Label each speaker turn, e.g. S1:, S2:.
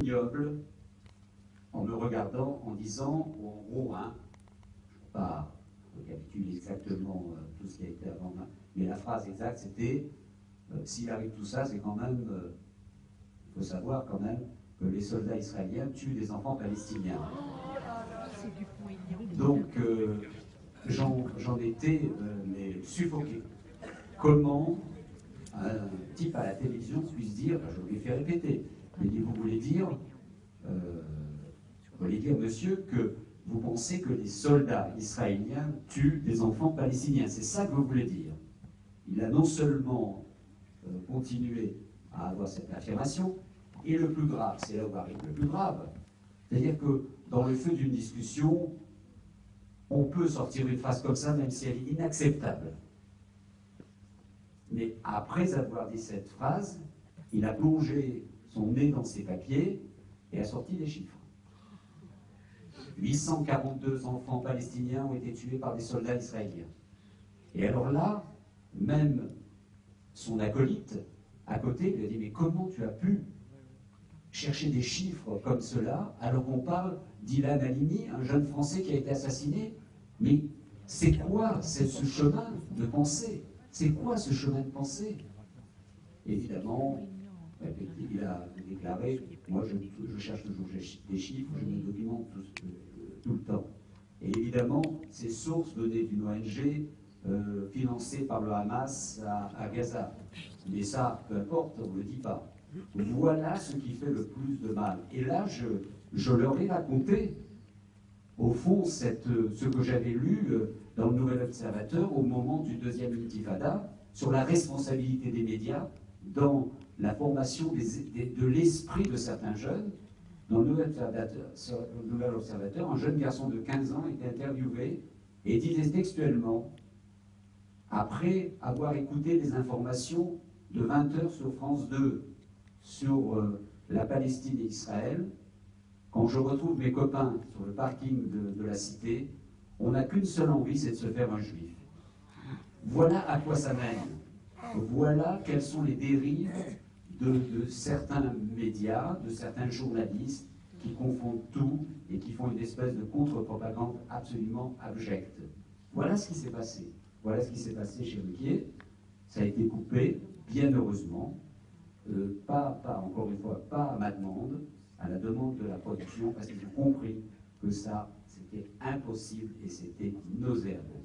S1: ignoble en me regardant, en disant, ou en gros, je ne vais pas récapituler exactement tout ce qui a été avant, mais la phrase exacte, c'était s'il arrive tout ça, c'est quand même, il faut savoir quand même que les soldats israéliens tuent des enfants palestiniens. Donc, j'en étais suffoqué. Comment un type à la télévision puisse dire, je lui ai fait répéter, mais vous voulez dire, monsieur, que vous pensez que les soldats israéliens tuent des enfants palestiniens. C'est ça que vous voulez dire. Il a non seulement continué à avoir cette affirmation, et le plus grave, c'est là où arrive le plus grave, c'est-à-dire que dans le feu d'une discussion, on peut sortir une phrase comme ça, même si elle est inacceptable. Mais après avoir dit cette phrase, il a plongé son nez dans ses papiers et a sorti des chiffres. 842 enfants palestiniens ont été tués par des soldats israéliens. Et alors là, même son acolyte, à côté, lui a dit « Mais comment tu as pu chercher des chiffres comme cela, alors qu'on parle d'Ilan Halimi, un jeune Français qui a été assassiné? Mais c'est quoi ce chemin de pensée? C'est quoi ce chemin de pensée ?» Évidemment, il a déclaré « Moi, je cherche toujours des chiffres, je me documente tout le temps. » Et évidemment, ces sources venaient d'une ONG financée par le Hamas à Gaza. Mais ça, peu importe, on ne le dit pas. Voilà ce qui fait le plus de mal. Et là, je leur ai raconté, au fond, ce que j'avais lu dans le Nouvel Observateur au moment du deuxième intifada, sur la responsabilité des médias dans la formation de l'esprit de certains jeunes. Dans le Nouvel Observateur, un jeune garçon de 15 ans était interviewé et disait textuellement, après avoir écouté des informations de 20 heures sur France 2 sur la Palestine et Israël, quand je retrouve mes copains sur le parking de la cité, on n'a qu'une seule envie, c'est de se faire un juif. Voilà à quoi ça mène. Voilà quelles sont les dérives de certains médias, de certains journalistes qui confondent tout et qui font une espèce de contre-propagande absolument abjecte. Voilà ce qui s'est passé. Voilà ce qui s'est passé chez Ruquier. Ça a été coupé, bien heureusement, encore une fois, pas à ma demande, à la demande de la production, parce qu'ils ont compris que ça, c'était impossible et c'était nauséabond.